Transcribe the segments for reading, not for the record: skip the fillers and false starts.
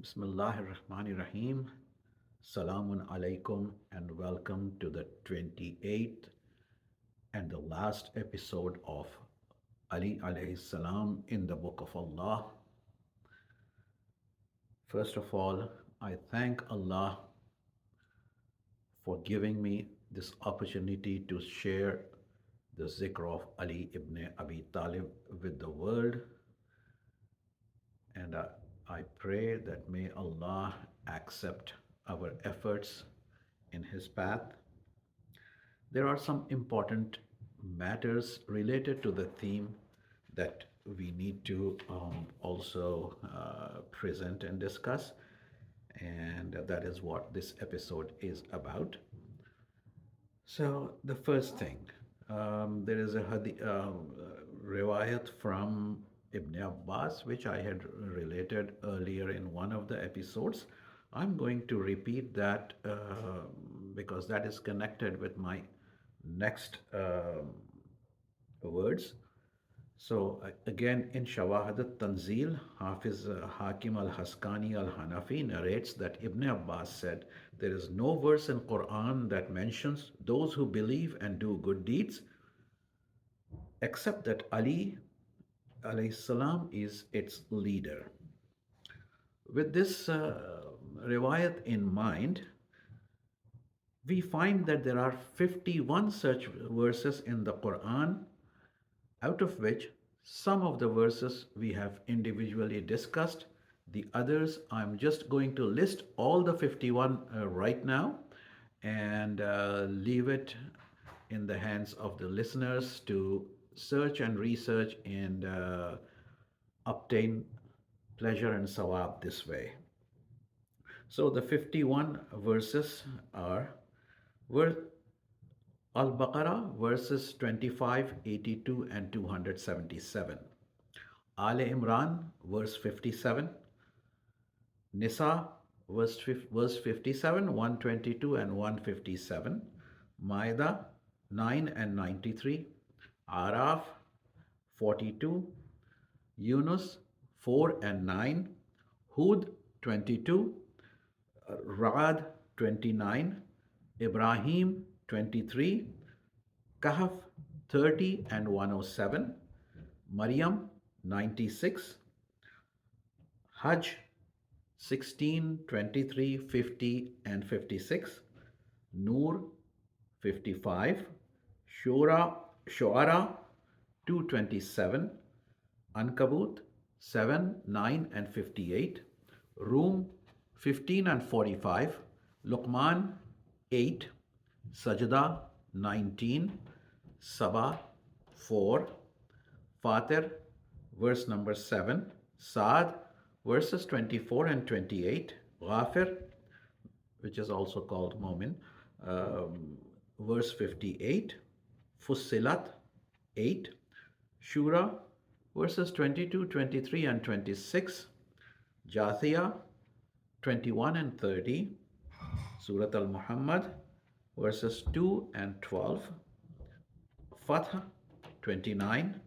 Bismillahir Rahmanir Rahim. Salamun alaikum and welcome to the 28th and the last episode of Ali alayhi salam in the Book of Allah. First of all, I thank Allah for giving me this opportunity to share the zikr of Ali ibn Abi Talib with the world, and I pray that may Allah accept our efforts in His path. There are some important matters related to the theme that we need to also present and discuss, and that is what this episode is about. So, the first thing, there is a riwayat from Ibn Abbas, which I had related earlier in one of the episodes. I'm going to repeat that because that is connected with my next words. So again, in Shawahid al-Tanzil, Hafiz Hakim al-Haskani al-Hanafi narrates that Ibn Abbas said, "There is no verse in Quran that mentions those who believe and do good deeds, except that Ali alayhi salam is its leader." With this riwayat in mind, we find that there are 51 such verses in the Quran, out of which some of the verses we have individually discussed. The others, I'm just going to list all the 51 right now and leave it in the hands of the listeners to search and research and obtain pleasure and sawab this way. So the 51 verses are Al-Baqarah verses 25, 82, and 277. Al Imran verse 57. Nisa verse 57, 122 and 157. Maida 9 and 93. Araf 42. Yunus 4 and 9. Hud 22. Ra'ad 29. Ibrahim 23. Kahf 30 and 107. Maryam 96. Hajj 16, 23, 50, and 56. Noor 55. Shuara 227. Ankabut 7, 9, and 58. Rum 15 and 45. Luqman 8. Sajda 19. Sabah 4. Fatir verse number 7. Saad verses 24 and 28. Ghafir, which is also called Momin, verse 58. Fussilat 8. Shura verses 22, 23, and 26. Jathia 21 and 30. Surat al Muhammad verses 2 and 12. Fath 29.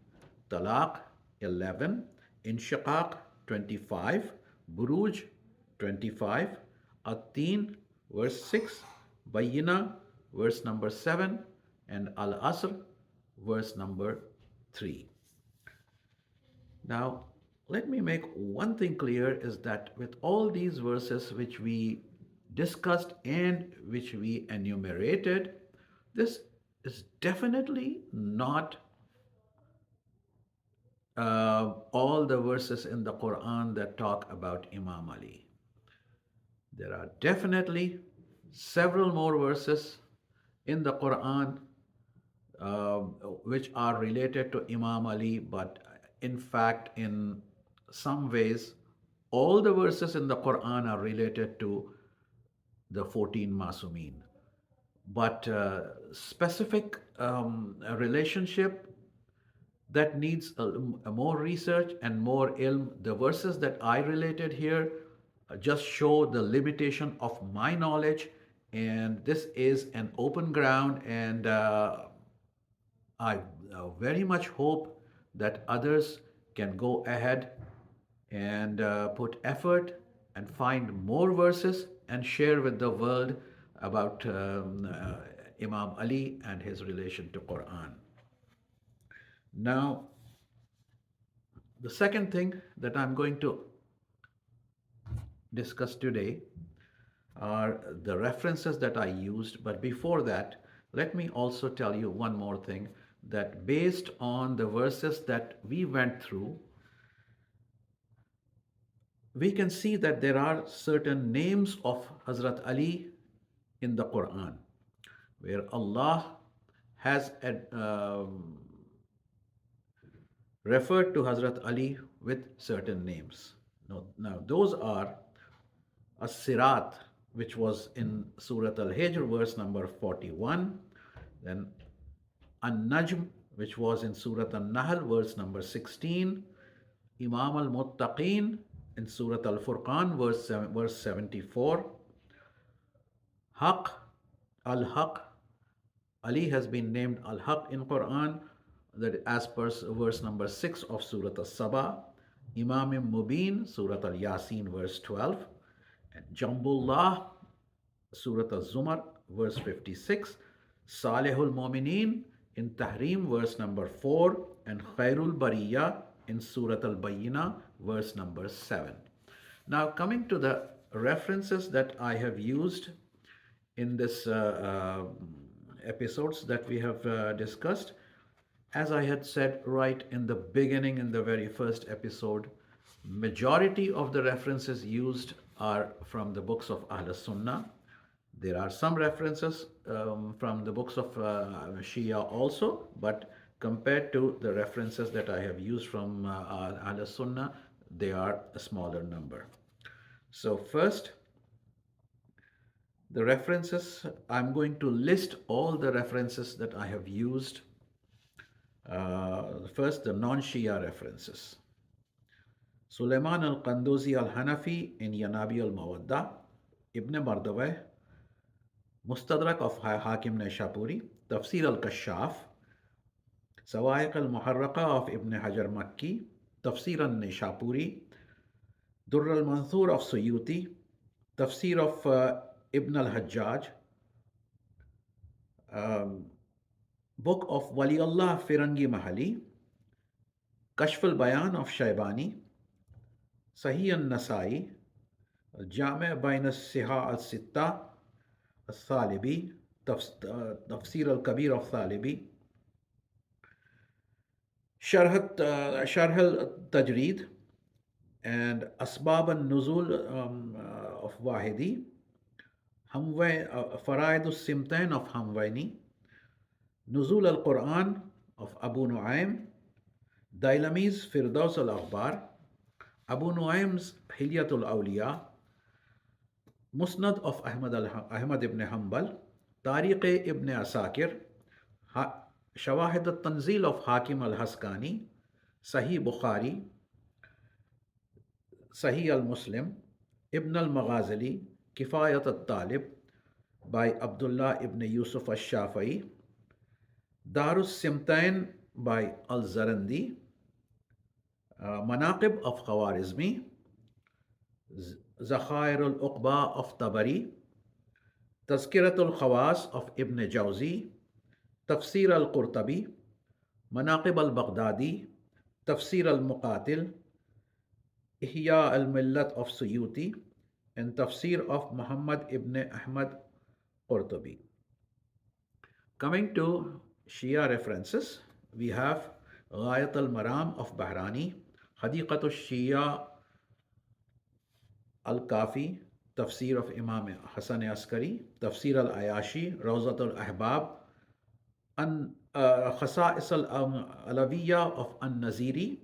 Talaq 11. Inshiqaq 25. Buruj 25. At-Teen verse 6. Bayyina verse number 7. And Al-Asr verse number 3. Now, let me make one thing clear is that with all these verses which we discussed and which we enumerated, this is definitely not all the verses in the Quran that talk about Imam Ali. There are definitely several more verses in the Quran uh, which are related to Imam Ali, but in fact, in some ways, all the verses in the Quran are related to the 14 Masumeen. But specific relationship that needs a more research and more ilm. The verses that I related here just show the limitation of my knowledge, and this is an open ground, and I very much hope that others can go ahead and put effort and find more verses and share with the world about Imam Ali and his relation to Quran. Now, the second thing that I'm going to discuss today are the references that I used. But before that, let me also tell you one more thing, that based on the verses that we went through, we can see that there are certain names of Hazrat Ali in the Quran where Allah has referred to Hazrat Ali with certain names. Now those are As-Sirat, which was in Surah Al-Hijr, verse number 41, then An-Najm, which was in Surah An-Nahl, verse number 16, Imam al-Muttaqeen in Surah Al-Furqan, verse 74, Haq, Al-Haq. Ali has been named Al-Haq in Quran, that as per verse number 6 of Surah As-Saba, Imam Mubin, Surah Al-Yasin, verse 12, and Jambullah, Surah Al-Zumar, verse 56, Salihul Mu'mineen in Tahrim, verse number 4, and Khairul Bariya in Surah Al-Bayyina, verse number 7. Now, coming to the references that I have used in this episodes that we have discussed, as I had said right in the beginning, in the very first episode, majority of the references used are from the books of Ahl Sunnah. There are some references from the books of Shia also, but compared to the references that I have used from Ahl Sunnah, they are a smaller number. So first, the references, I'm going to list all the references that I have used. First, the non-Shia references. Sulaiman al-Qanduzi al-Hanafi in Yanabi al-Mawadda, Ibn Mardaweh, Mustadrak of Hakim Naishapuri, Tafsir al-Kashaf, Sawaiq al-Muharraqa of Ibn Hajar Makki, Tafsir al-Naishapuri, Durr al-Manthur of Suyuti, Tafsir of Ibn al-Hajjaj, book of Waliullah Firangi Mahali, Kashf al-Bayan of Shaybani, Sahih al-Nasai, Jami' Bain al-Siha al-Sitta, al-Thalibi, Tafsir al-Kabir of Thalibi, Sharh al-Tajreed, and Asbab al-Nuzul of Wahidi, Faraid al-Simtain of Hamwaini, Nuzul al-Quran of Abu Nu'aym, Dailami's Firdaus al-Akhbar, Abu Nu'aym's Hilyatul Awliya, Musnad of Ahmad ibn Hanbal, Tariq ibn Asakir, Shawahid al-Tanzil of Hakim al-Haskani, Sahih Bukhari, Sahih al-Muslim, Ibn al-Maghazali, Kifayat al-Talib by Abdullah ibn Yusuf al-Shafi'i, Darus Simtain by al-Zarandi, Manaqib of Khawarizmi, Zakhair al-Uqba of Tabari, Tazkiratul Khawas of Ibn Jawzi, Tafsir al-Qurtabi, Manaqib al-Baghdadi, Tafsir al-Muqatil, Ihya al-Millat of Suyuti, and Tafsir of Muhammad ibn Ahmad Qurtubi. Coming to Shia references, we have Ghayat al-Maram of Bahrani, Hadiqat al-Shia al-Kafi, Tafsir of Imam Hasan Askari, Tafsir al-Ayashi, Rawzat al-Ahbab, Khasa'is al-Alawiyya of An-Naziri,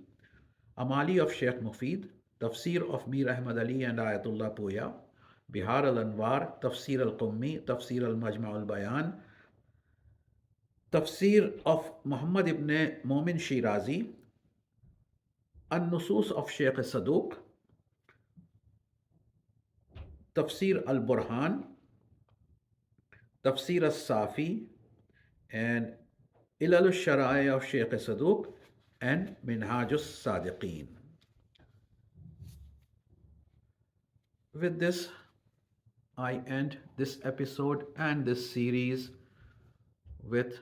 Amali of Sheikh Mufid, Tafsir of Mir Ahmad Ali and Ayatullah Puya, Bihar al-Anwar, Tafsir al-Qummi, Tafsir al-Majma' al-Bayan, Tafsir of Muhammad ibn Momin Shirazi, An-Nusus of Sheikh Saduq, Tafsir al-Burhan, Tafsir al-Safi, and Ilal al-Shara'i of Sheikh Saduq, and Minhaj al-Sadiqeen. With this, I end this episode and this series with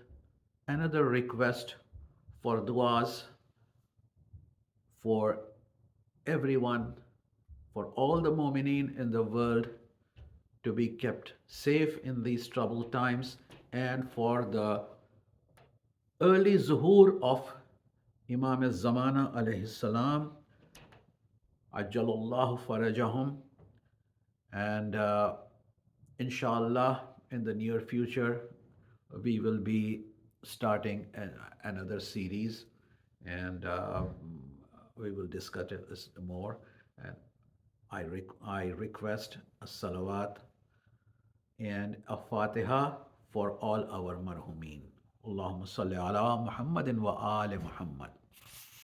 another request for du'as for everyone, for all the mu'mineen in the world to be kept safe in these troubled times, and for the early zuhur of Imam al-Zamana alayhi salam, Ajjalallahu farajahum, and inshallah in the near future we will be starting another series, and we will discuss it more. And I request a salawat and a fatiha for all our marhumin. Allahumma salli ala Muhammadin wa ali Muhammad.